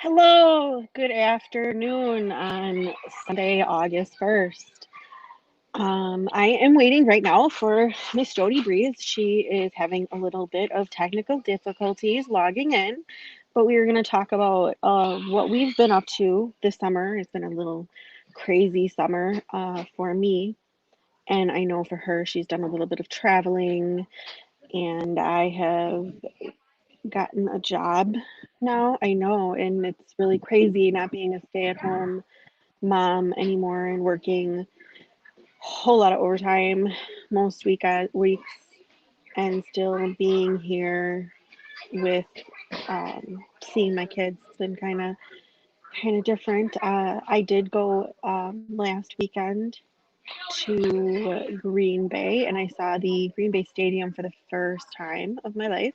Hello, good afternoon on Sunday, August 1st. I am waiting right now for Miss Jody Breeze. She is having a little bit of technical difficulties logging in, but we are going to talk about what we've been up to this summer. It's been a little crazy summer for me, and I know for her, she's done a little bit of traveling, and I have gotten a job now. I know, and it's really crazy not being a stay-at-home mom anymore and working whole lot of overtime most weeks and still being here with seeing my kids. It's been kind of different. I did go last weekend to Green Bay and I saw the Green Bay Stadium for the first time of my life.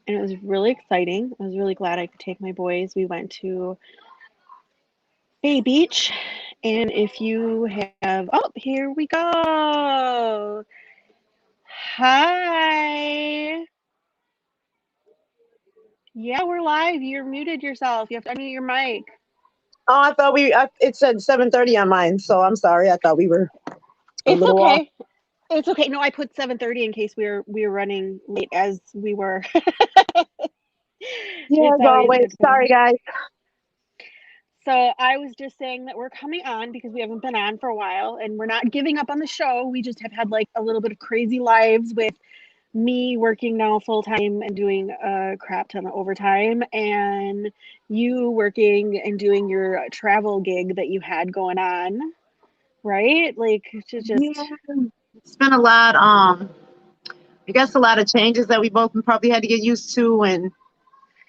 And it was really exciting. I was really glad I could take my boys. We went to Bay Beach. And if you have, oh, here we go. Hi. Yeah, we're live. You're muted yourself. You have to unmute your mic. Oh, it said 7:30 on mine, so I'm sorry. I thought we were a It's little off. okay. It's okay. No, I put 7:30 in case we were running late as we were. Yeah, It's as always always. good Sorry, fun. guys. So I was just saying that we're coming on because we haven't been on for a while and we're not giving up on the show. We just have had like a little bit of crazy lives with me working now full time and doing a crap ton of overtime, and you working and doing your travel gig that you had going on, right? Like to Yeah, just it's been a lot. I guess a lot of changes that we both probably had to get used to and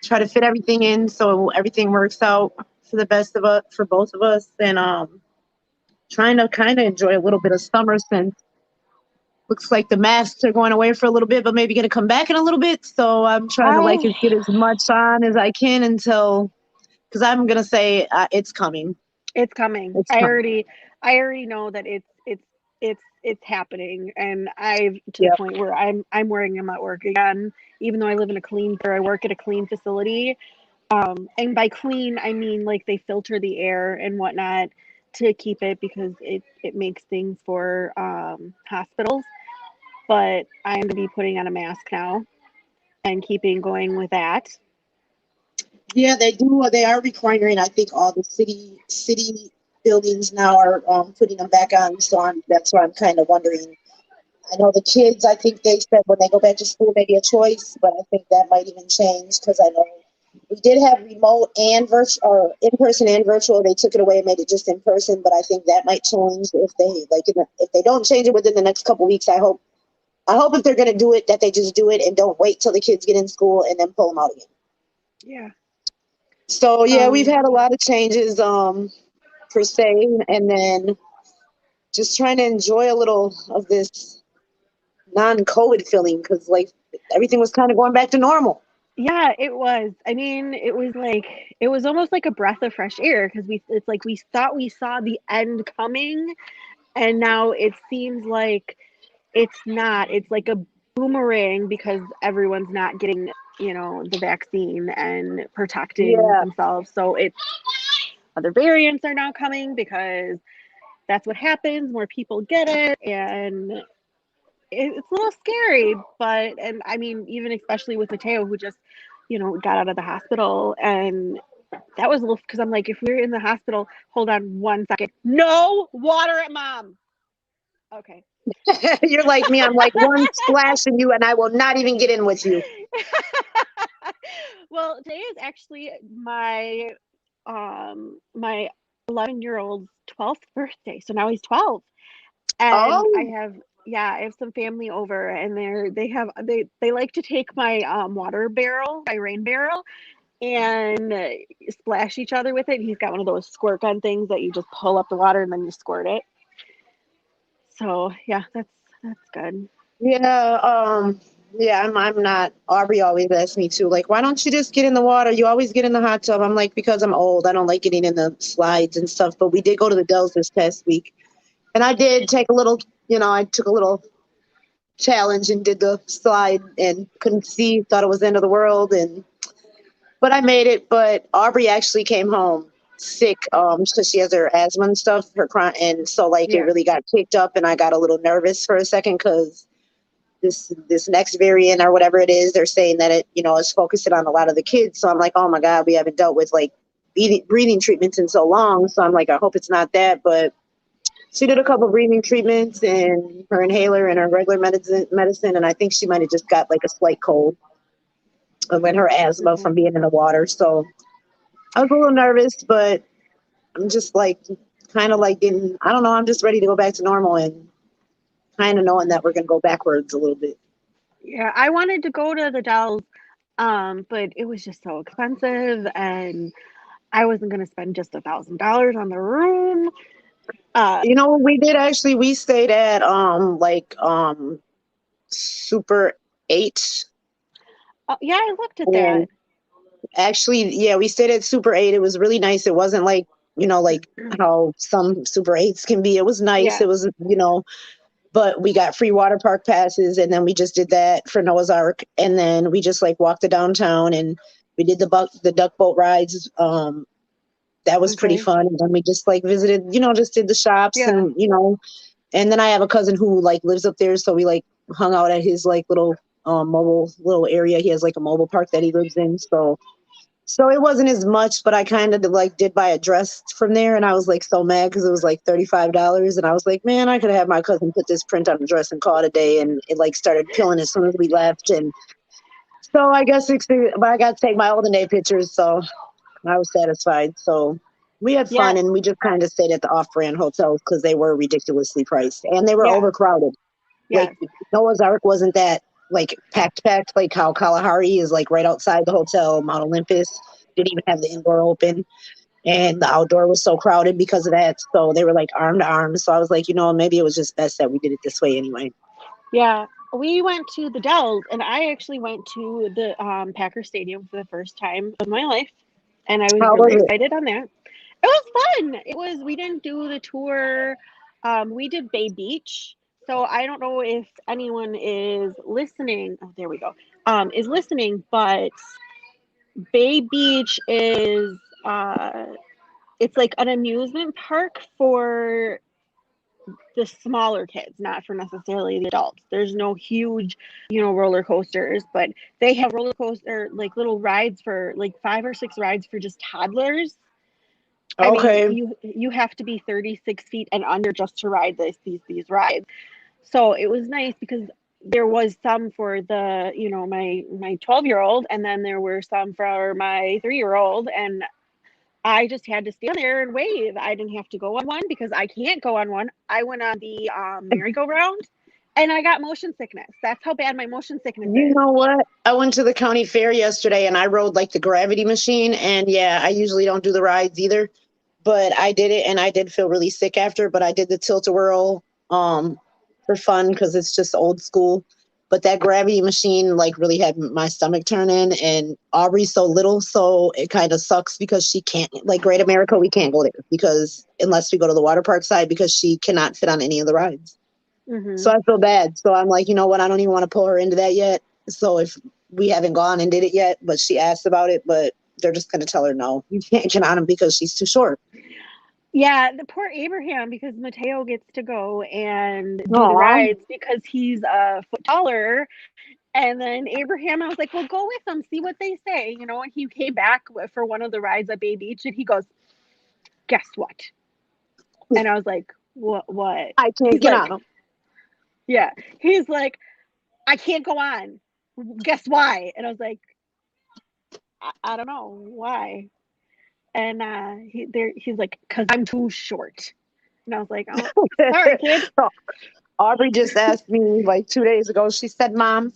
try to fit everything in so everything works out for the best of us, for both of us. And trying to kind of enjoy a little bit of summer since looks like the masks are going away for a little bit, but maybe going to come back in a little bit. So I'm trying to like I get as much on as I can until because I'm gonna say it's coming. it's coming. It's I coming. already I already know that it's happening, and I've to the Yep. point where I'm wearing them at work again, even though I live in a clean or I work at a clean facility. And by clean, I mean like they filter the air and whatnot to keep it because it makes things for hospitals. But I'm going to be putting on a mask now and keeping going with that. Yeah, they do. They are requiring. I think all the city buildings now are putting them back on. So that's why I'm kind of wondering. I know the kids. I think they said when they go back to school, maybe a choice, but I think that might even change because I know we did have remote and virtual or in person and virtual. They took it away and made it just in person, but I think that might change if they if they don't change it within the next couple weeks. I hope if they're going to do it that they just do it and don't wait till the kids get in school and then pull them out again. Yeah. So yeah, we've Um, had a lot of changes per se, and then just trying to enjoy a little of this non-COVID feeling because like everything was kind of going back to normal. yeah, it was. I mean, it was like it was almost like a breath of fresh air because we it's like we thought we saw the end coming, and now it seems like it's not. It's like a boomerang because everyone's not getting, the vaccine and protecting Yeah, themselves. So it's other variants are now coming because that's what happens. More people get it, and it's a little scary. But and I mean, even especially with Mateo, who just got out of the hospital, and that was a little because I'm like, if we're in the hospital, hold on 1 second. No water at mom. Okay. you're like me. I'm like one splash in you, and I will not even get in with you. Well, today is actually my 11-year-old's 12th birthday. So now he's 12. And I Oh, have yeah, I have some family over and they like to take my water barrel, my rain barrel and splash each other with it. He's got one of those squirt gun things that you just pull up the water and then you squirt it. So, yeah, that's good. yeah. Yeah. I'm not. Aubrey always asks me too. Like, why don't you just get in the water? You always get in the hot tub. I'm like, because I'm old. I don't like getting in the slides and stuff. But we did go to the Dells this past week. And I did take a little, I took a little challenge and did the slide and couldn't see, thought it was the end of the world. But I made it. But Aubrey actually came home. sick, because she has her asthma and stuff, her chronic, and so like it Yeah. really got kicked up, and I got a little nervous for a second because this next variant or whatever it is, they're saying that it, is focusing on a lot of the kids. So I'm like, oh my God, we haven't dealt with like breathing treatments in so long. So I'm like, I hope it's not that. But she did a couple breathing treatments and her inhaler and her regular medicine, and I think she might have just got like a slight cold and with her asthma from being in the water. So I was a little nervous, but I'm just like kind of like getting, I don't know, I'm just ready to go back to normal and kind of knowing that we're going to go backwards a little bit. Yeah, I wanted to go to the Dells, but it was just so expensive, and I wasn't gonna spend just $1,000 on the room. We did actually, we stayed at Super 8. Yeah, I looked at And that. actually, yeah, we stayed at Super 8. It was really nice. It wasn't like, like how some Super 8s can be. It was nice. Yeah. It was, but we got free water park passes, and then we just did that for Noah's Ark, and then we just like walked the downtown, and we did the duck boat rides. That was pretty Okay. fun. And then we just like visited, just did the shops, Yeah. and and then I have a cousin who like lives up there, so we like hung out at his like little mobile little area. He has like a mobile park that he lives in, so it wasn't as much, but I kind of like did buy a dress from there, and I was like so mad because it was like $35, and I was like, man, I could have my cousin put this print on a dress and call it a day, and it like started peeling as soon as we left, and so I guess but I got to take my olden day pictures, so I was satisfied. So we had Yeah. fun, and we just kind of stayed at the off-brand hotels because they were ridiculously priced and they were Yeah. overcrowded. Like Yes. Noah's Ark wasn't that like packed like how Kalahari is like right outside the hotel. Mount Olympus didn't even have the indoor open, and the outdoor was so crowded because of that. So they were like arm to arm. So I was like, maybe it was just best that we did it this way anyway. Yeah. We went to the Dells, and I actually went to the Packer Stadium for the first time of my life, and I was How really was it? excited on that. It was fun. We didn't do the tour. We did Bay Beach. So I don't know if anyone is listening. Oh, there we go. Is listening, but Bay Beach is it's like an amusement park for the smaller kids, not for necessarily the adults. There's no huge, roller coasters, but they have roller coaster like little rides for like 5 or 6 rides for just toddlers. I mean, Okay. you have to be 36 feet and under just to ride these rides. So it was nice because there was some for the my 12-year-old, and then there were some for my 3-year-old, and I just had to stand there and wave. I didn't have to go on one because I can't go on one. I went on the merry-go-round, and I got motion sickness. That's how bad my motion sickness You is. know what? I went to the county fair yesterday and I rode like the gravity machine. And yeah, I usually don't do the rides either, but I did it and I did feel really sick after. But I did the tilt-a-whirl for fun because it's just old school. But that gravity machine like really had my stomach turning. And Aubrey's so little, so it kind of sucks because she can't, like Great America, we can't go there because unless we go to the water park side because she cannot fit on any of the rides. So Hmm. I feel bad. So I'm like, you know what? I don't even want to pull her into that yet. So if we haven't gone and did it yet, but she asked about it, but they're just going to tell her no, you can't get on him because she's too short. Yeah, the poor Abraham, because Mateo gets to go and do the Aw. rides because he's a foot taller. And then Abraham, I was like, well, go with them, see what they say. And he came back for one of the rides at Bay Beach, and he goes, guess what? And I was like, what? I can't He's get on like, him. yeah. He's like, I can't go on. Guess why? And I was like, I don't know why. And he's like, because I'm too short. And I was like, oh, sorry, kid. Aubrey just asked me like 2 days ago. She said, Mom,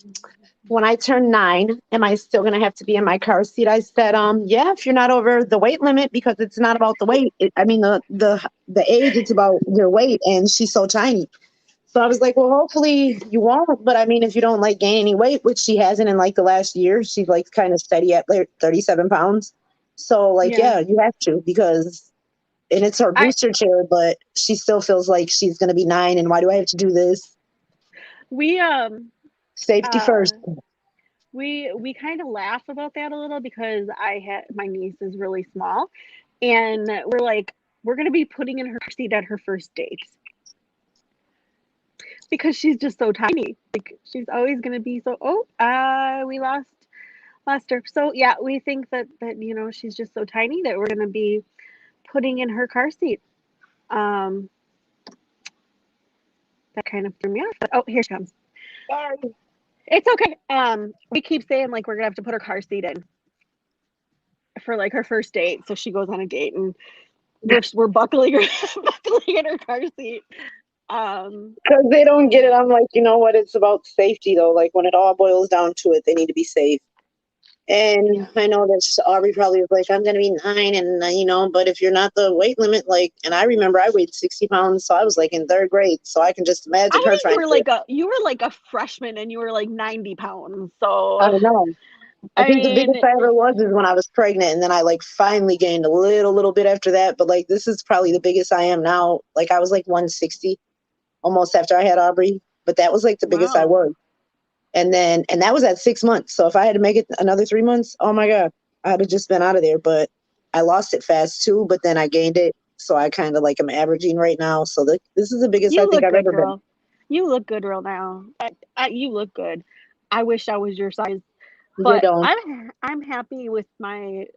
when I turn 9, am I still going to have to be in my car seat? I said, yeah, if you're not over the weight limit, because it's not about the weight. I mean, the age, it's about your weight. And she's so tiny. So I was like, well, hopefully you won't. But I mean, if you don't like gain any weight, which she hasn't in like the last year, she's like kind of steady at like 37 pounds. So like, Yeah. yeah, you have to because, and it's her I booster chair, but she still feels like she's going to be 9. And why do I have to do this? we Safety uh first. we kind of laugh about that a little because I had my niece is really small, And we're like, we're going to be putting in her seat at her first date because she's just so tiny. Like she's always going to be so, we lost her. So yeah, we think that, she's just so tiny that we're going to be putting in her car seat. That kind of threw me off. But, here she comes. Sorry. It's okay. We keep saying like we're gonna have to put her car seat in for like her first date, so she goes on a date and we're buckling her buckling in her car seat. Because they don't get it. I'm like, you know what? It's about safety though. Like when it all boils down to it, they need to be safe. And Yeah. I know that Aubrey probably was like, I'm going to be 9 and, but if you're not the weight limit, like, and I remember I weighed 60 pounds. So I was like in 3rd grade. So I can just imagine I her think trying to. you were like a freshman and you were like 90 pounds. So I don't know. I I think the mean, biggest I ever was is when I was pregnant. And then I like finally gained a little bit after that. But like, this is probably the biggest I am now. Like I was like 160 almost after I had Aubrey. But that was like the biggest I wow. was. And that was at 6 months. So if I had to make it another 3 months, oh my God, I'd have just been out of there. But I lost it fast too, but then I gained it. So I kind of like I'm averaging right now. So this is the biggest I You think look I've good, ever been. girl. You look good real now. You look good. I wish I was your size. You But don't. I'm happy with my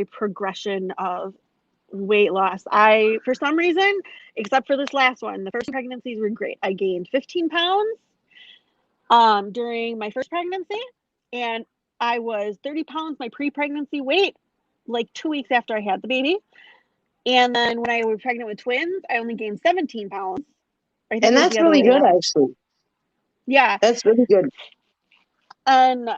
progression of weight loss. I for some reason, except for this last one, the first pregnancies were great. I gained 15 pounds during my first pregnancy, and I was 30 pounds my pre-pregnancy weight like 2 weeks after I had the baby. And then when I was pregnant with twins, I only gained 17 pounds. I think And it was the that's other really way good, around. actually. Yeah. That's really good. And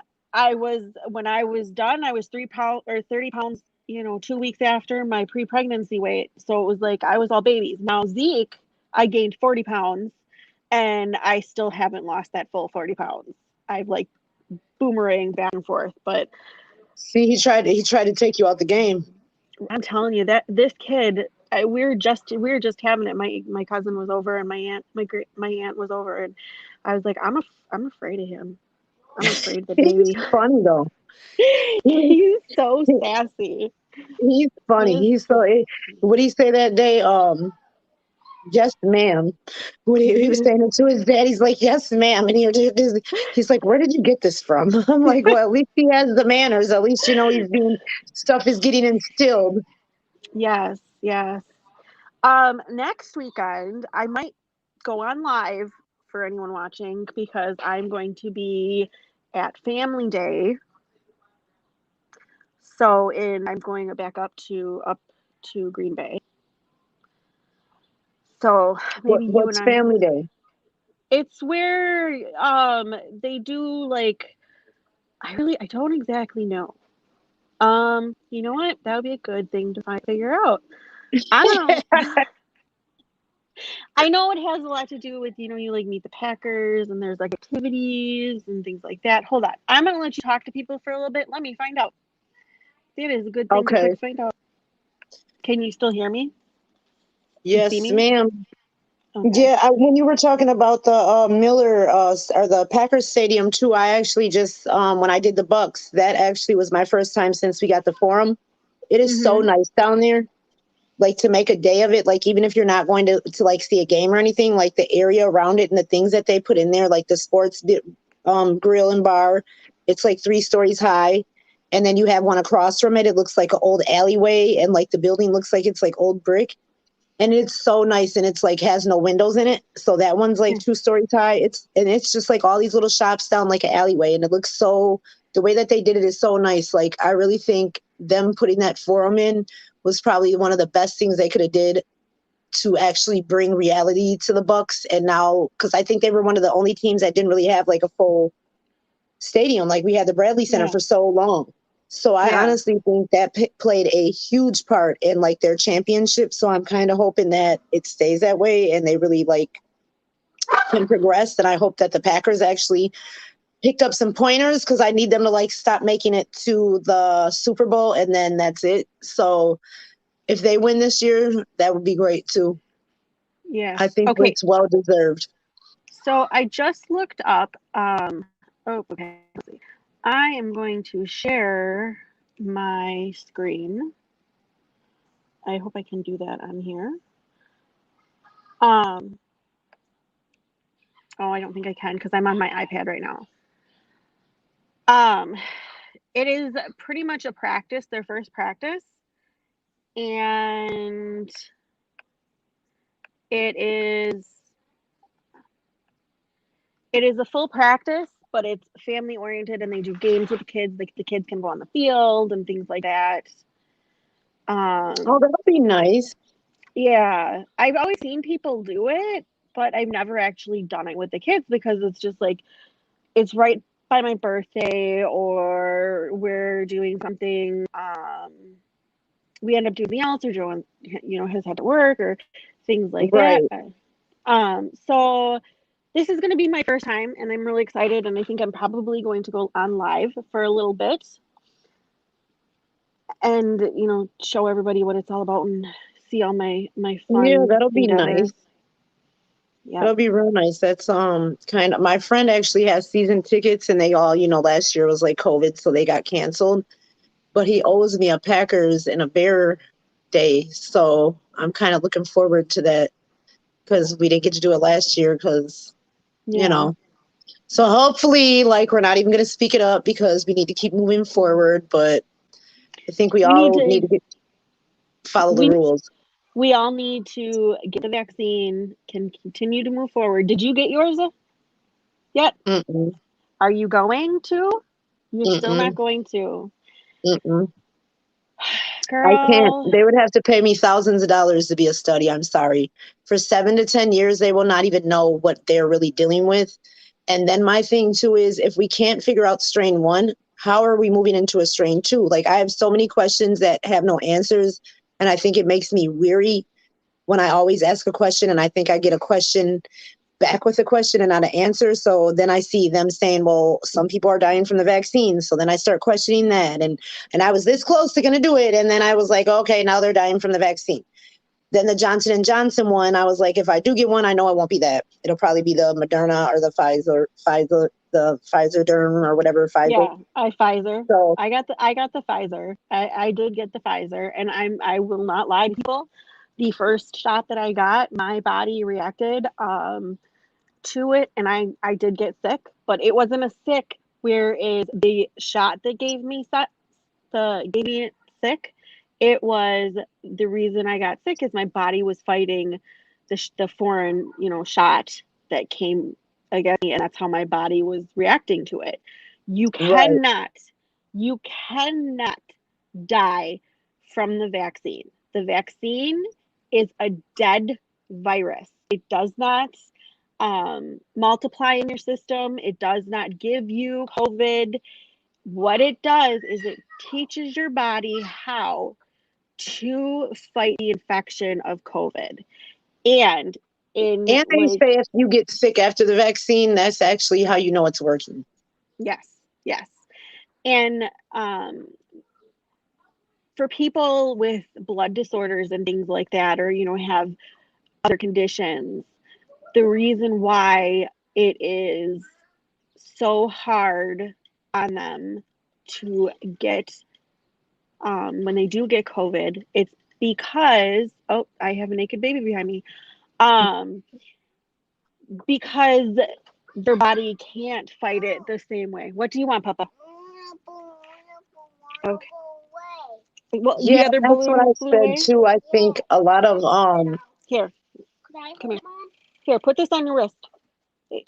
when I was done, I was 3 pounds or 30 pounds, 2 weeks after my pre-pregnancy weight. So it was like I was all babies. Now Zeke, I gained 40 pounds and I still haven't lost that full 40 pounds. I've like boomerang back and forth, but See, he tried to take you out the game. I'm telling you that this kid, we were just having it. My cousin was over and my aunt was over, and I was like, I'm afraid of him. I'm afraid of the He's baby. funny though. He, He's so he- sassy. he's funny. He He's so. What did he say that day? Yes, ma'am. When he was is. saying it to his dad, he's like, yes, ma'am. And he's like, where did you get this from? I'm like, well, at least he has the manners. At least, stuff is getting instilled. Yes, yes. Next weekend I might go on live for anyone watching because I'm going to be at Family Day. So in I'm going back up to Green Bay. So maybe you and What's I. family day? It's where they do like I don't exactly know. You know what? That would be a good thing to figure out. I don't know. I know it has a lot to do with, you like meet the Packers and there's like activities and things like that. Hold on. I'm going to let you talk to people for a little bit. Let me find out. It is a good thing to Okay. find out. Can you still hear me and see Yes, me? ma'am. Okay. Yeah, when you were talking about the Miller or the Packers Stadium too, I actually just when I did the Bucks, that actually was my first time since we got the Forum. It is so Mhm. nice down there. Like to make a day of it, like even if you're not going to like see a game or anything, like the area around it and the things that they put in there, like the grill and bar, it's like 3 stories high, and then you have one across from it. It looks like an old alleyway, and like the building looks like it's like old brick, and it's so nice, and it's like has no windows in it. So that one's like 2 stories high. It's just like all these little shops down like an alleyway, and it looks so. The way that they did it is so nice. Like I really think them putting that Forum in was probably one of the best things they could have did to actually bring reality to the Bucks. And now, because I think they were one of the only teams that didn't really have like a full stadium, like we had the Bradley Center Yeah. for so long. So I Yeah. honestly think that played a huge part in like their championship. So I'm kind of hoping that it stays that way and they really like can progress. And I hope that the Packers actually picked up some pointers because I need them to like stop making it to the Super Bowl and then that's it. So if they win this year, that would be great too. Yes. I think Okay. it's well deserved. So I just looked up okay. Let's see. I am going to share my screen I hope I can do that on here. Um, oh, I don't think I can because I'm on my iPad right now. Um, it is pretty much a practice, their first practice, and it is it is a full practice, but it's family oriented, and they do games with the kids. Like the kids can go on the field and things like that. Oh, that'll be nice. Yeah, I've always seen people do it, but I've never actually done it with the kids because it's just like it's right by my birthday or we're doing something. We end up doing something else or Joe, has had to work or things like that. Right. So this is going to be my first time and I'm really excited and I think I'm probably going to go on live for a little bit and, show everybody what it's all about and see all my Yeah, fun that'll be endeavors. nice. Yep. That'll be real nice. That's kind of my friend actually has season tickets and they all, last year was like COVID, so they got canceled. But he owes me a Packers and a Bear day. So I'm kind of looking forward to that because we didn't get to do it last year because, you Yeah. know. So hopefully, like, we're not even going to speak it up because we need to keep moving forward. But I think we We need all need to to follow the we rules. we all need to get the vaccine, can continue to move forward. Did you get yours yet? Mm-mm, Are you going to? You're still not mm-mm, going to. mm-mm. I can't. Girl, They would have to pay me thousands of dollars to be a study. I'm sorry. For 7 to 10 years, they will not even know what they're really dealing with. And then my thing too is if we can't figure out strain one, how are we moving into a strain two? Like I have so many questions that have no answers. And I think it makes me weary when I always ask a question and I think I get a question back with a question and not an answer. So then I see them saying, well, some people are dying from the vaccine. So then I start questioning that. And I was this close to going to do it. And then I was like, okay, now they're dying from the vaccine. Then the Johnson and Johnson one, I was like, if I do get one, I know it won't be that. It'll probably be the Moderna or the the Pfizer Derm or whatever Pfizer. yeah, Pfizer. So I got the Pfizer. I did get the Pfizer, and I will not lie to people. The first shot that I got, my body reacted to it, and I did get sick, but it wasn't a sick. Whereas the shot that gave me sick, it was the reason I got sick is my body was fighting the foreign shot that came against me, and that's how my body was reacting to it. You right, cannot, you cannot die from the vaccine. The vaccine is a dead virus. It does not multiply in your system. It does not give you COVID. What it does is it teaches your body how to fight the infection of COVID. And in and they like, say if you get sick after the vaccine, that's actually how you know it's working. yes, yes. And um, for people with blood disorders and things like that, or, have other conditions, the reason why it is so hard on them to get when they do get COVID, it's because I have a naked baby behind me. Um, because their body can't fight it the same way. What do you want, Papa? Okay. Well, Yeah, the other that's what I balloon flew said away. too. I think a lot of Here, come here. Here, put this on your wrist. Hey,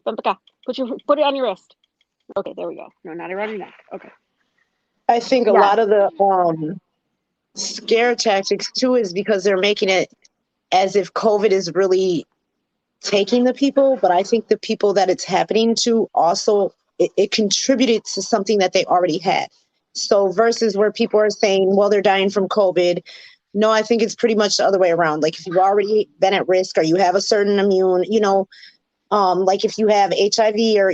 put it on your wrist. Okay, there we go. No, not around your neck. Okay. I think a Yes. lot of the scare tactics too is because they're making it as if COVID is really taking the people, but I think the people that it's happening to also it contributed to something that they already had. So versus where people are saying, well, they're dying from COVID. No, I think it's pretty much the other way around. Like if you've already been at risk or you have a certain immune, like if you have HIV or,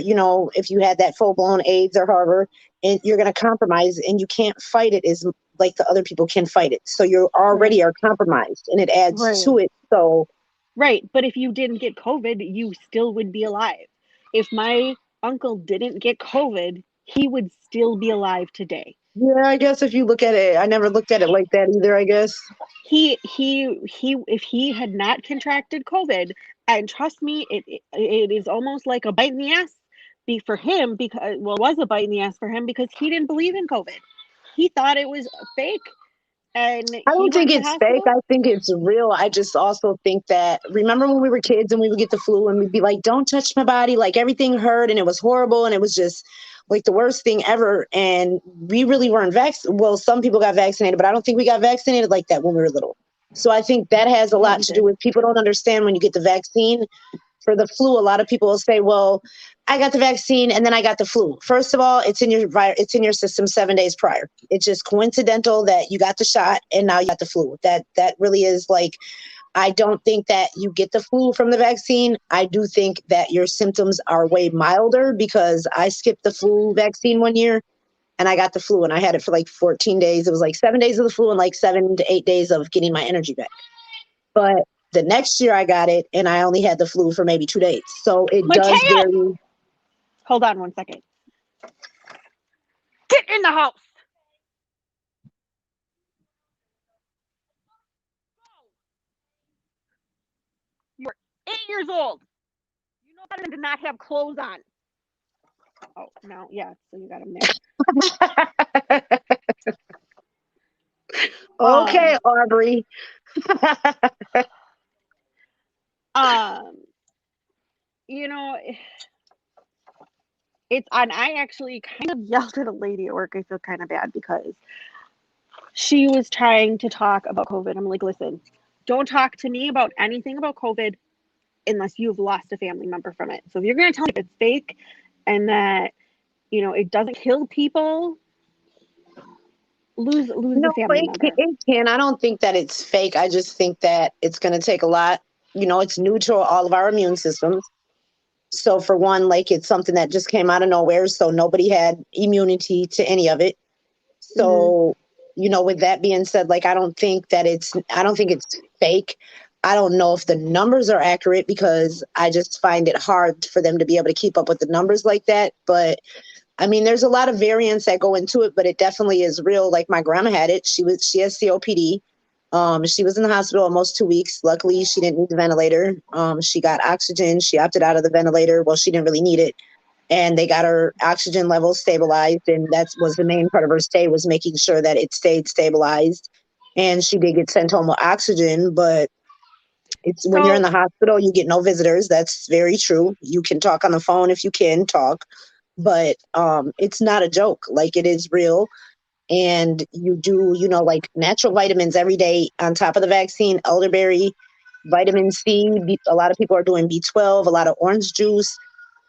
if you had that full blown AIDS or however, and you're going to compromise and you can't fight it as like the other people can fight it. So you Right. already are compromised and it adds Right. to it. So Right. But if you didn't get COVID, you still would be alive. If my uncle didn't get COVID, he would still be alive today. yeah, I guess if you look at it, I never looked at it like that either, I guess. he if he had not contracted COVID, and trust me, it is almost like a bite in the ass be for him, because well, it was a bite in the ass for him because he didn't believe in COVID. He thought it was fake, and I he don't think went to the it's fake. hospital. I think it's real. I just also think that, remember when we were kids and we would get the flu and we'd be like, don't touch my body, like everything hurt and it was horrible and it was just like the worst thing ever. And we really weren't vaccinated. Well, some people got vaccinated, but I don't think we got vaccinated like that when we were little. So I think that has a Yeah, lot we to do did. with, people don't understand when you get the vaccine for the flu. A lot of people will say, well, I got the vaccine and then I got the flu. First of all, it's in your system 7 days prior. It's just coincidental that you got the shot and now you got the flu. That really is like, I don't think that you get the flu from the vaccine. I do think that your symptoms are way milder because I skipped the flu vaccine one year and I got the flu and I had it for like 14 days. It was like 7 days of the flu and like 7 to 8 days of getting my energy back. But the next year I got it and I only had the flu for maybe 2 days. So it does Mateo, vary. hold on one second. Get in the house. You're 8 years old. You know better than to not have clothes on. Oh no, yeah. So you got him there. Okay, Aubrey. Um, you know, it's and I actually kind of yelled at a lady at work. I feel kind of bad because she was trying to talk about COVID. I'm like, listen, don't talk to me about anything about COVID unless you've lost a family member from it. So if you're going to tell me it's fake and that it doesn't kill people, lose the No, but family member. it can. I don't think that it's fake. I just think that it's going to take a lot. It's new to all of our immune systems. So for one, like it's something that just came out of nowhere. So nobody had immunity to any of it. Hmm. So, with that being said, like I don't think it's fake. I don't know if the numbers are accurate because I just find it hard for them to be able to keep up with the numbers like that. But I mean, there's a lot of variants that go into it, but it definitely is real. Like my grandma had it. She has COPD. She was in the hospital almost 2 weeks. Luckily, she didn't need the ventilator. She got oxygen. She opted out of the ventilator. Well, she didn't really need it, and they got her oxygen levels stabilized. And that was the main part of her stay, was making sure that it stayed stabilized. And she did get sent home with oxygen, but it's when you're in So the hospital, you get no visitors. That's very true. You can talk on the phone if you can talk, but it's not a joke. Like it is real. And you do, like natural vitamins every day on top of the vaccine, elderberry, vitamin C. A lot of people are doing B12, a lot of orange juice.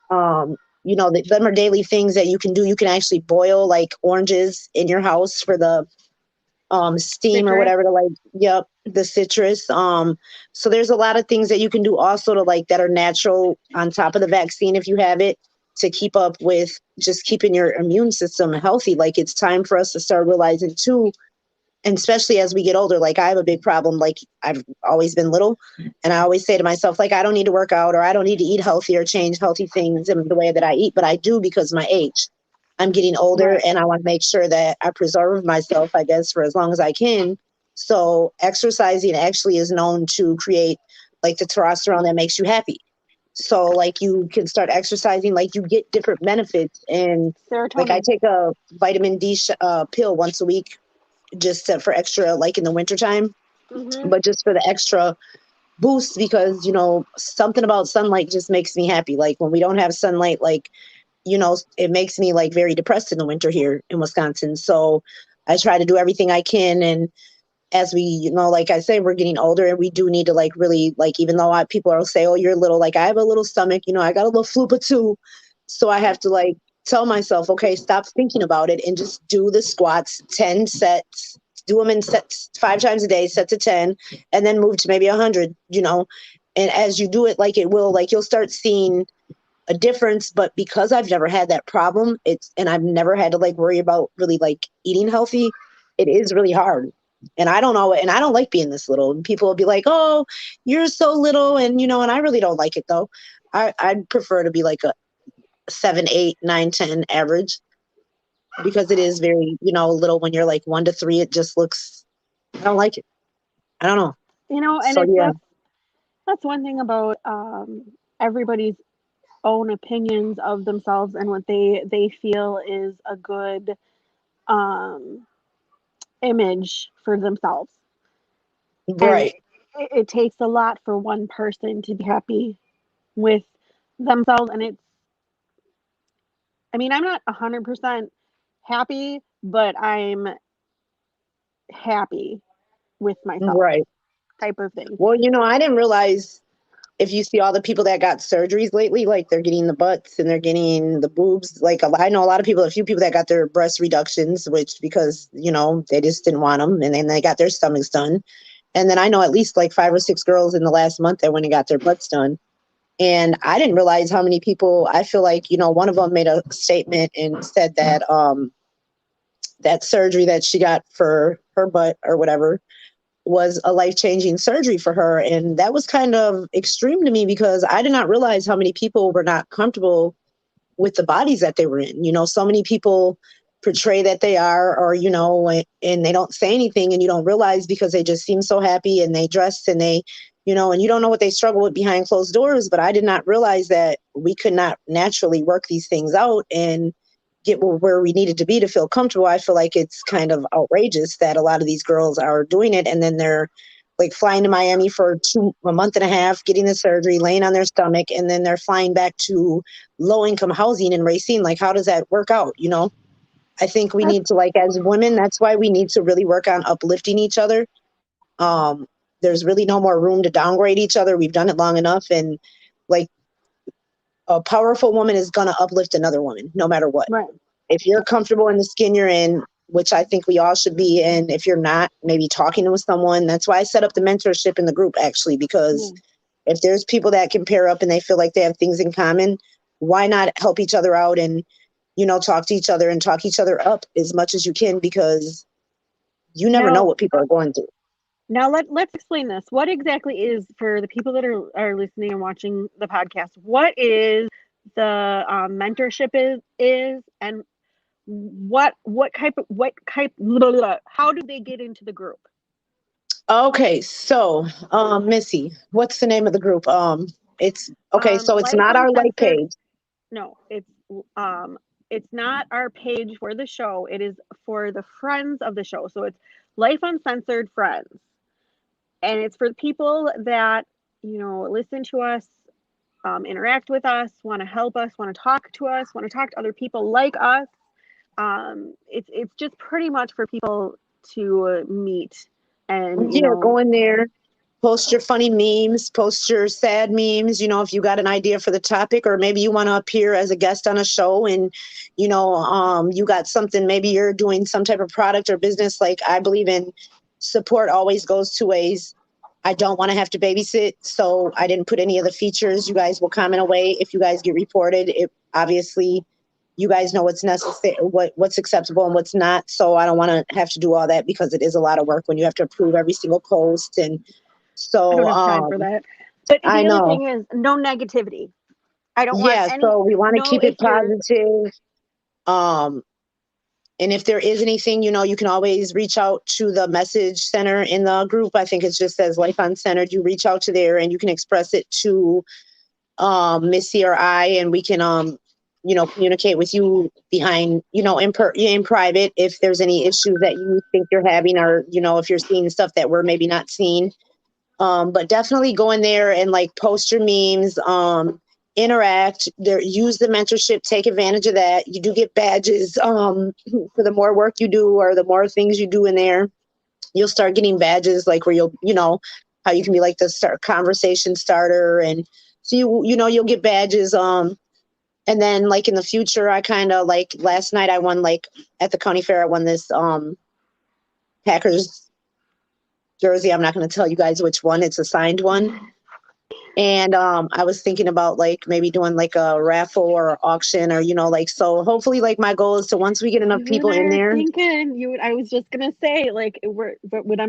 Them are daily things that you can do. You can actually boil like oranges in your house for the steam or citrus. whatever to like, yep, the citrus. So there's a lot of things that you can do also to like that are natural on top of the vaccine if you have it, to keep up with just keeping your immune system healthy. Like it's time for us to start realizing too, and especially as we get older, like I have a big problem. Like I've always been little and I always say to myself, like, I don't need to work out or I don't need to eat healthy or change healthy things in the way that I eat, but I do because of my age. I'm getting older Right. and I want to make sure that I preserve myself, I guess, for as long as I can. So exercising actually is known to create like the testosterone that makes you happy. So like you can start exercising, like you get different benefits. And like I Serotonin. take a vitamin D pill once a week for extra, like in the wintertime, Hmm. but just for the extra boost because, something about sunlight just makes me happy. Like when we don't have sunlight, like, it makes me like very depressed in the winter here in Wisconsin. So I try to do everything I can. And as we, like I say, we're getting older and we do need to like really like, even though people are say, oh, you're little, like I have a little stomach, I got a little flupa too. So I have to like tell myself, okay, stop thinking about it and just do the squats, 10 sets, do them in sets 5 times a day, sets of 10, and then move to maybe 100, and as you do it, like it will, like you'll start seeing a difference. But because I've never had that problem, and I've never had to like worry about really like eating healthy, it is really hard. And I don't know, and I don't like being this little. And people will be like, "Oh, you're so little," and and I really don't like it though. I'd prefer to be like a 7, 8, 9, 10 average because it is very little when you're like 1 to 3. It just looks. I don't like it. I don't know. And So it's yeah, that's one thing about everybody's own opinions of themselves and what they feel is a good um image for themselves. And right, it takes a lot for one person to be happy with themselves. And I mean, I'm not 100% happy, but I'm happy with myself right. type of thing. Well, I didn't realize if you see all the people that got surgeries lately, like they're getting the butts and they're getting the boobs. Like I know a few people that got their breast reductions, which because they just didn't want them, and then they got their stomachs done. And then I know at least like 5 or 6 girls in the last month that went and got their butts done. And I didn't realize how many people. I feel like one of them made a statement and said that that surgery that she got for her butt or whatever was a life-changing surgery for her. And that was kind of extreme to me because I did not realize how many people were not comfortable with the bodies that they were in. So many people portray that they are, or and they don't say anything, and you don't realize because they just seem so happy and they dress and they and you don't know what they struggle with behind closed doors. But I did not realize that we could not naturally work these things out and get where we needed to be to feel comfortable. I feel like it's kind of outrageous that a lot of these girls are doing it, and then they're like flying to Miami for a month and a half, getting the surgery, laying on their stomach, and then they're flying back to low income housing in Racine. Like, how does that work out? I think we That's need to, like, as women, that's why we need to really work on uplifting each other. Um, there's really no more room to downgrade each other. We've done it long enough. And like, a powerful woman is going to uplift another woman, no matter what. right. If you're comfortable in the skin you're in, which I think we all should be, and if you're not, maybe talking with someone. That's why I set up the mentorship in the group, actually, because Yeah. if there's people that can pair up and they feel like they have things in common, why not help each other out and talk to each other and talk each other up as much as you can, because you never know Now, what people are going through. let's explain this. What exactly is, for the people that are listening and watching the podcast, what is the mentorship is and what type blah, blah, blah, how do they get into the group? Okay, so Missy, what's the name of the group? It's okay, so it's Life not our like Uncensored. page. No, it's not our page for the show. It is for the friends of the show. So it's Life Uncensored Friends. And it's for the people that, listen to us, interact with us, want to help us, want to talk to us, want to talk to other people like us. It's just pretty much for people to meet and Yeah, go in there, post your funny memes, post your sad memes, if you got an idea for the topic, or maybe you want to appear as a guest on a show and, you got something, maybe you're doing some type of product or business. Like, I believe in support always goes two ways. I don't want to have to babysit, so I didn't put any of the features. You guys will comment away if you guys get reported. It obviously, you guys know what's necessary, what's acceptable and what's not. So I don't want to have to do all that because it is a lot of work when you have to approve every single post. And I don't so have time for that. But I the other know. thing is no negativity. I don't want Yeah, any, so we want to no, keep if it you're, positive. Um, and if there is anything, you can always reach out to the message center in the group. I think it just says Life Uncensored. You reach out to there and you can express it to Missy or I, and we can communicate with you behind, in private, if there's any issues that you think you're having, or if you're seeing stuff that we're maybe not seeing. But definitely go in there and like post your memes, interact there, use the mentorship, take advantage of that. You do get badges for the more work you do or the more things you do in there. You'll start getting badges, like where you'll, how you can be like the start conversation starter. And so you'll get badges. And then like in the future, I kind of like last night I won, like at the county fair, I won this Packers jersey. I'm not going to tell you guys which one. It's a signed one. And I was thinking about like maybe doing like a raffle or auction, or like, so hopefully, like, my goal is to, once we get enough you and people I in are there. thinking, I was just gonna say, like, but what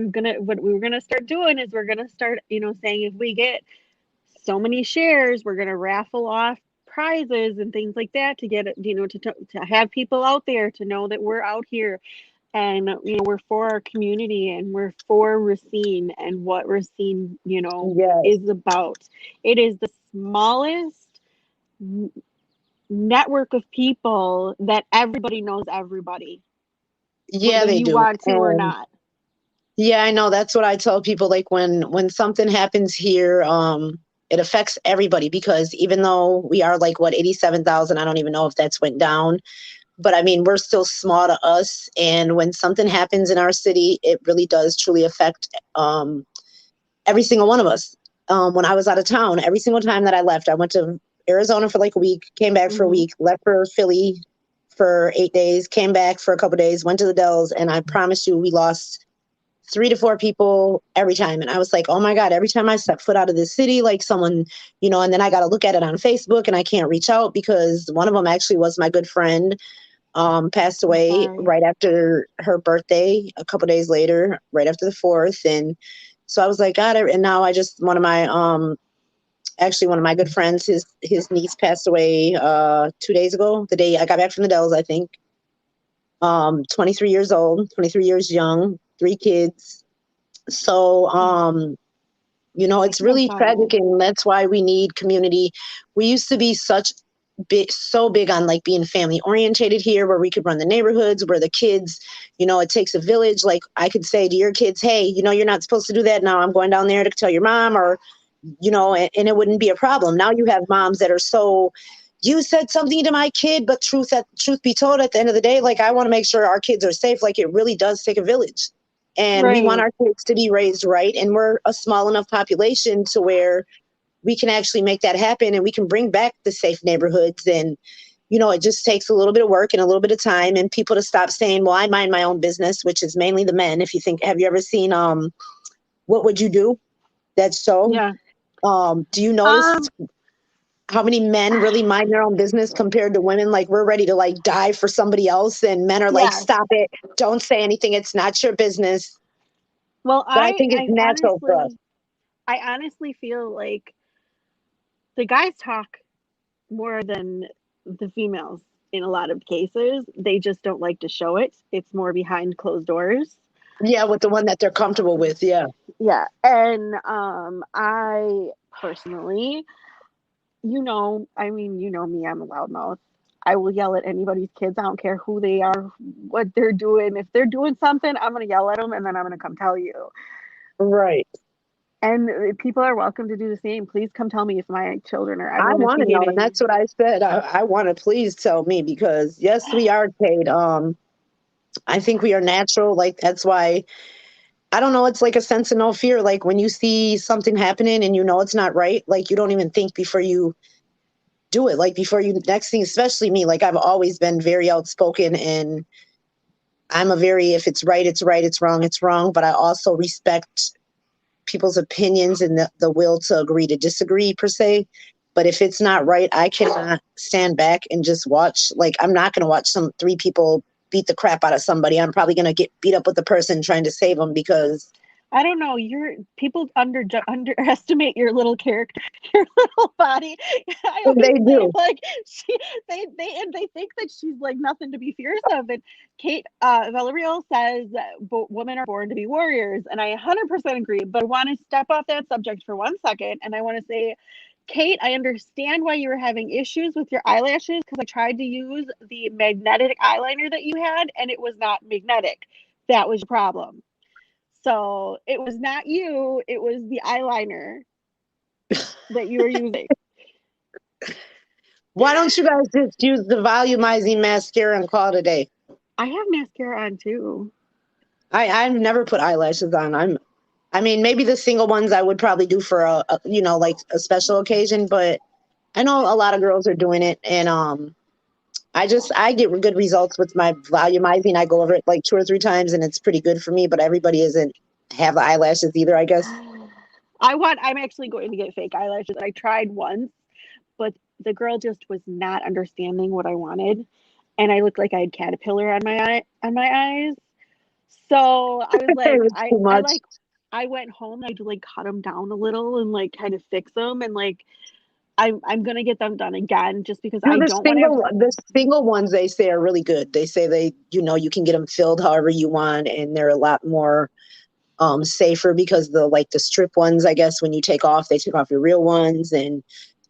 we were gonna start doing is we're gonna start, saying if we get so many shares, we're gonna raffle off prizes and things like that to get it, to have people out there to know that we're out here. And we're for our community, and we're for Racine and what Racine Yes. is about. It is the smallest n- network of people that everybody knows everybody, Yeah, whether they you do. want to or And not. yeah, I know. That's what I tell people. Like when something happens here, it affects everybody because even though we are like what 87,000, I don't even know if that's went down, but I mean we're still small to us. And when something happens in our city, it really does truly affect every single one of us. When I was out of town, every single time that I left, I went to Arizona for like a week, came back for a Hmm. week, left for Philly for 8 days, came back for a couple days, went to the Dells, and I promise you, we lost 3 to 4 people every time. And I was like, oh my God, every time I step foot out of this city, like someone, and then I got to look at it on Facebook and I can't reach out because one of them actually was my good friend, passed I'm away sorry. right after her birthday, a couple days later, right after the 4th. And so I was like, God, and now I just, actually one of my good friends, his niece passed away 2 days ago, the day I got back from the Dells, I think. 23 years old, 23 years young, 3 kids. So, I it's feel really tragic, sad. and that's why we need community. We used to be so big on like being family orientated here, where we could run the neighborhoods, where the kids, it takes a village. Like I could say to your kids, hey, you're not supposed to do that. Now I'm going down there to tell your mom, or, and it wouldn't be a problem. Now you have moms that are so, you said something to my kid, but truth be told, at the end of the day, like I want to make sure our kids are safe. Like it really does take a village. And we want Right. our kids to be raised right. And we're a small enough population to where we can actually make that happen and we can bring back the safe neighborhoods. And, it just takes a little bit of work and a little bit of time and people to stop saying, well, I mind my own business, which is mainly the men. If you think, have you ever seen What Would You Do? That's so. Yeah. Do you notice Um. how many men really mind their own business compared to women? Like we're ready to like die for somebody else and men are like, Yes. stop it. Don't say anything. It's not your business. Well, But I think it's I natural for us. honestly feel like the guys talk more than the females in a lot of cases. They just don't like to show it. It's more behind closed doors. Yeah, with the one that they're comfortable with. Yeah. Yeah. And I personally, I mean, me, I'm a loudmouth. I will yell at anybody's kids. I don't care who they are, what they're doing. If they're doing something, I'm going to yell at them and then I'm going to come tell you. Right. And people are welcome to do the same. Please come tell me if my children are I ever want to know, and misbehaving. that's what I said. I want to please tell me because yes, we are paid. I think we are natural. Like that's why I don't know. It's like a sense of no fear. Like when you see something happening and you know it's not right, like you don't even think before you do it. Like before you next thing, especially me. Like I've always been very outspoken, and I'm a very if it's right, it's right. It's wrong. But I also respect people's opinions and the will to agree to disagree per se. But if it's not right, I cannot stand back and just watch. Like I'm not going to watch some 3 people beat the crap out of somebody. I'm probably going to get beat up with the person trying to save them because I don't know. People underestimate your little character, your little body. I always they say do. like they think that she's like nothing to be fierce of. And Kate Villarreal says women are born to be warriors, and I 100% agree. But I want to step off that subject for 1 second, and I want to say, Kate, I understand why you were having issues with your eyelashes because I tried to use the magnetic eyeliner that you had, and it was not magnetic. That was your problem. So it was not you, it was the eyeliner that you were using. Why don't you guys just use the volumizing mascara and call it a day? I have mascara on too. I've never put eyelashes on. I mean, maybe the single ones I would probably do for like a special occasion, but I know a lot of girls are doing it, and I get good results with my volumizing. I go over it like 2 or 3 times, and it's pretty good for me. But everybody isn't have the eyelashes either, I guess. I'm actually going to get fake eyelashes. I tried once, but the girl just was not understanding what I wanted. And I looked like I had caterpillar on my eyes. So I was It like, was too much. I went home and I like cut them down a little and like kind of fix them and like I'm gonna get them done again just because No, I don't want to have. the single ones they say are really good. They say you can get them filled however you want, and they're a lot more safer because the strip ones, I guess when you take off, they take off your real ones, and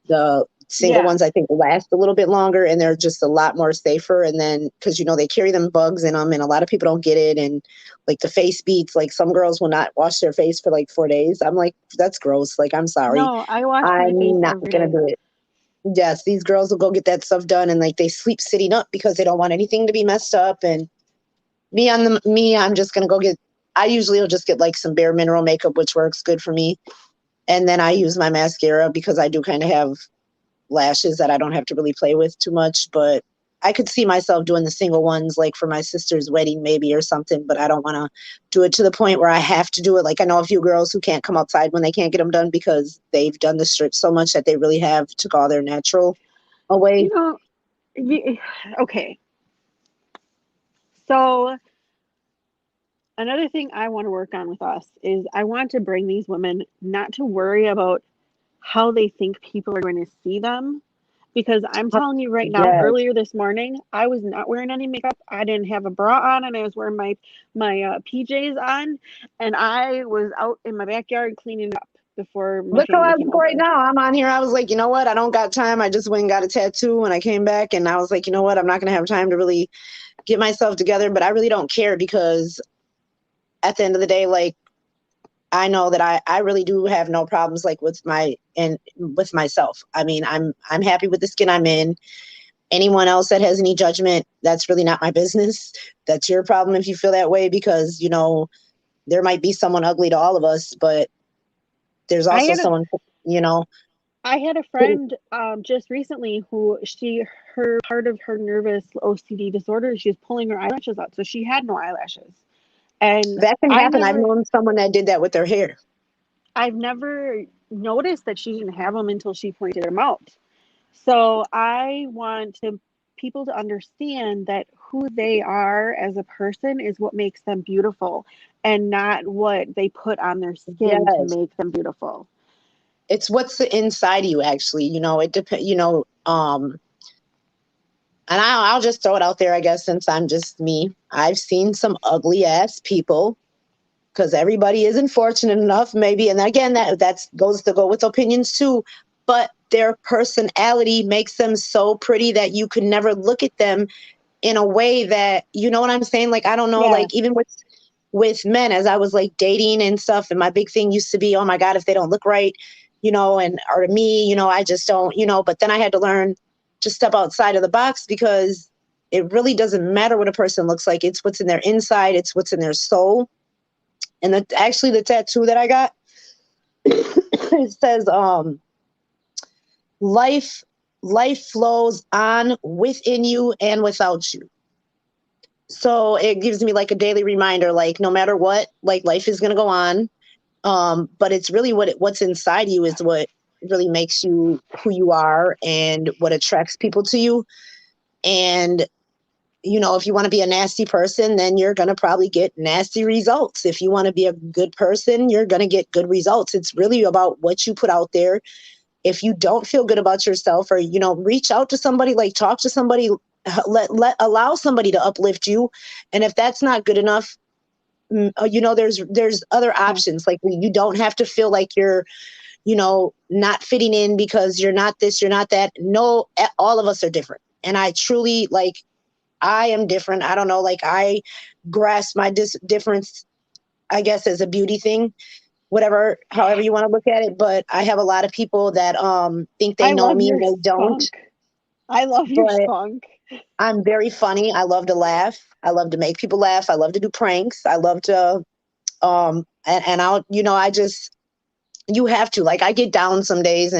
the single Yeah. ones I think last a little bit longer, and they're just a lot more safer. And then because they carry them bugs in them, and a lot of people don't get it, and like the face beads, like some girls will not wash their face for like 4 days. I'm like, that's gross. Like, I'm sorry, No, I wash my face I'm not every gonna day. do it. Yes, these girls will go get that stuff done, and like they sleep sitting up because they don't want anything to be messed up. And I'm just gonna go get. I usually will just get like some bare mineral makeup, which works good for me, and then I use my mascara because I do kind of have lashes that I don't have to really play with too much. But I could see myself doing the single ones like for my sister's wedding maybe or something, but I don't want to do it to the point where I have to do it. Like I know a few girls who can't come outside when they can't get them done because they've done the strip so much that they really have took all their natural away. You know, okay. So another thing I want to work on with us is I want to bring these women not to worry about how they think people are going to see them. Because I'm telling you right now, Yes. earlier this morning, I was not wearing any makeup. I didn't have a bra on, and I was wearing my PJs on, and I was out in my backyard cleaning up before my Look how family I came look right over. now. I'm on here. I was like, you know what? I don't got time. I just went and got a tattoo when I came back, and I was like, you know what? I'm not gonna have time to really get myself together. But I really don't care because at the end of the day, like I know that I really do have no problems like with myself. I mean, I'm happy with the skin I'm in. Anyone else that has any judgment, that's really not my business. That's your problem if you feel that way because there might be someone ugly to all of us, but there's I also had a someone, you know. I had a friend just recently who her part of her nervous OCD disorder, she was pulling her eyelashes out, so she had no eyelashes. And That can happen. I've known someone that did that with their hair. I've never noticed that she didn't have them until she pointed them out. So I want people to understand that who they are as a person is what makes them beautiful and not what they put on their skin to Yes. make them beautiful. It's what's inside you actually. It depends, and I'll just throw it out there, I guess, since I'm just me. I've seen some ugly ass people because everybody isn't fortunate enough, maybe. And again, that's goes to go with opinions too. But their personality makes them so pretty that you could never look at them in a way that, you know what I'm saying? Like, I don't know, Yeah. like even with men, as I was like dating and stuff, and my big thing used to be, oh my God, if they don't look right, and or to me, I just don't, but then I had to learn to step outside of the box because it really doesn't matter what a person looks like. It's what's in their inside, it's what's in their soul. And actually the tattoo that I got, it says, life flows on within you and without you. So it gives me like a daily reminder, like no matter what, like life is going to go on. But it's really what's inside you is what really makes you who you are and what attracts people to you. And if you want to be a nasty person, then you're going to probably get nasty results. If you want to be a good person, you're going to get good results. It's really about what you put out there. If you don't feel good about yourself, or reach out to somebody, like talk to somebody, allow somebody to uplift you. And if that's not good enough, there's other options. Like you don't have to feel like you're not fitting in because you're not this, you're not that. No, all of us are different. And I truly, like, I am different. I don't know, like I grasp my difference, I guess, as a beauty thing, whatever, however you want to look at it. But I have a lot of people that think they I know love me your and they don't. spunk. I love your But spunk. I'm very funny. I love to laugh. I love to make people laugh. I love to do pranks. I love to and I'll I just you have to, like, I get down some days,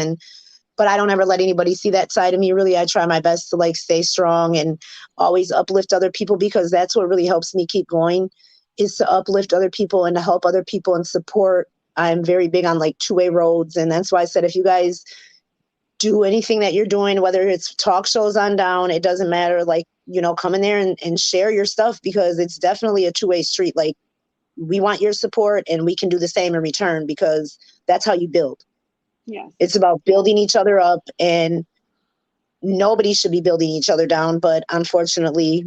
but I don't ever let anybody see that side of me. Really, I try my best to like stay strong and always uplift other people, because that's what really helps me keep going, is to uplift other people and to help other people and support. I'm very big on like two-way roads. And that's why I said, if you guys do anything that you're doing, whether it's talk shows on down, it doesn't matter, like, come in there and share your stuff, because it's definitely a two-way street. Like, we want your support and we can do the same in return, because that's how you build. Yes. It's about building each other up, and nobody should be building each other down. But unfortunately,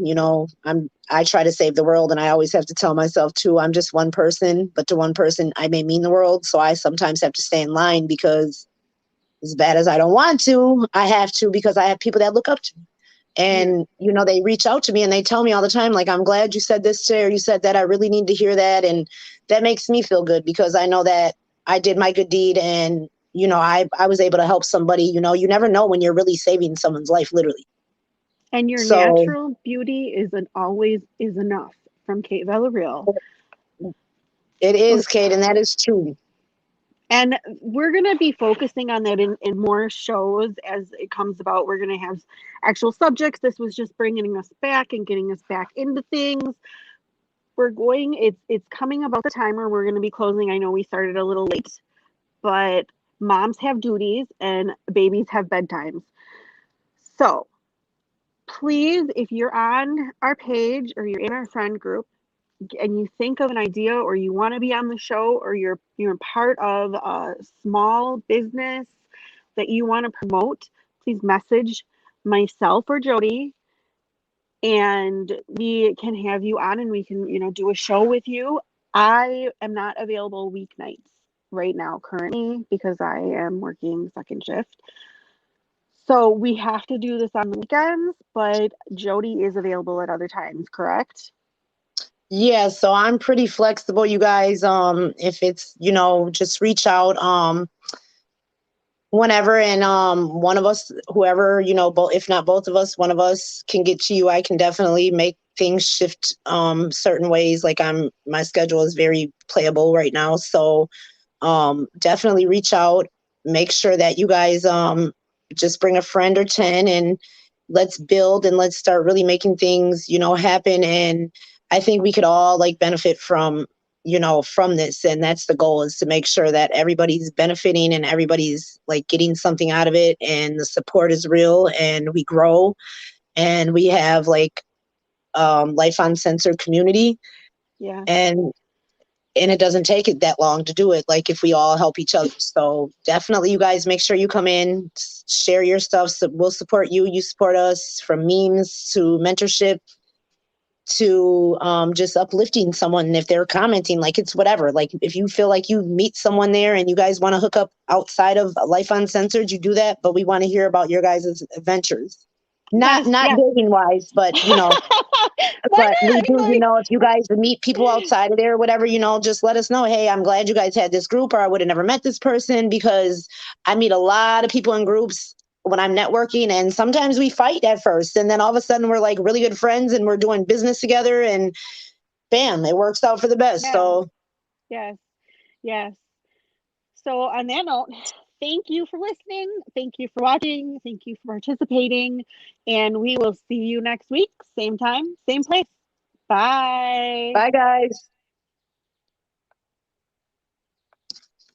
I try to save the world, and I always have to tell myself too, I'm just one person, but to one person I may mean the world. So I sometimes have to stay in line, because as bad as I don't want to, I have to, because I have people that look up to me. And, they reach out to me and they tell me all the time, like, I'm glad you said this today, or you said that. I really need to hear that. And that makes me feel good, because I know that I did my good deed, and, I was able to help somebody. You never know when you're really saving someone's life, literally. And your So natural beauty always is enough, from Kate Villarreal. it is, Kate, and that is true. And we're going to be focusing on that in more shows as it comes about. We're going to have actual subjects. This was just bringing us back and getting us back into things. It's coming about the time where we're going to be closing. I know we started a little late, but moms have duties and babies have bedtimes. So please, if you're on our page or you're in our friend group, and you think of an idea, or you want to be on the show, or you're part of a small business that you want to promote, please message myself or Jody, and we can have you on, and we can do a show with you. I am not available weeknights right now currently, because I am working second shift. So we have to do this on the weekends, but Jody is available at other times, correct? Yeah, so I'm pretty flexible, you guys. If it's, just reach out whenever, and one of us, whoever, both, if not both of us, one of us can get to you. I can definitely make things shift certain ways. Like, my schedule is very playable right now. So definitely reach out. Make sure that you guys just bring a friend or 10, and let's build, and let's start really making things, happen. And I think we could all benefit from this. And that's the goal, is to make sure that everybody's benefiting and everybody's getting something out of it, and the support is real, and we grow, and we have Life Uncensored community. Yeah. And it doesn't take it that long to do it, if we all help each other. So definitely, you guys, make sure you come in, share your stuff. So we'll support you, you support us, from memes to mentorship to just uplifting someone. If they're commenting, it's whatever, if you feel like you meet someone there and you guys want to hook up outside of Life Uncensored, you do that. But we want to hear about your guys' adventures, not dating wise, but but we do, if you guys meet people outside of there or whatever, just let us know. Hey, I'm glad you guys had this group, or I would have never met this person. Because I meet a lot of people in groups when I'm networking, and sometimes we fight at first, and then all of a sudden we're really good friends, and we're doing business together, and bam, it works out for the best. Yeah. So Yes. So on that note, thank you for listening. Thank you for watching. Thank you for participating. And we will see you next week. Same time, same place. Bye. bye, guys.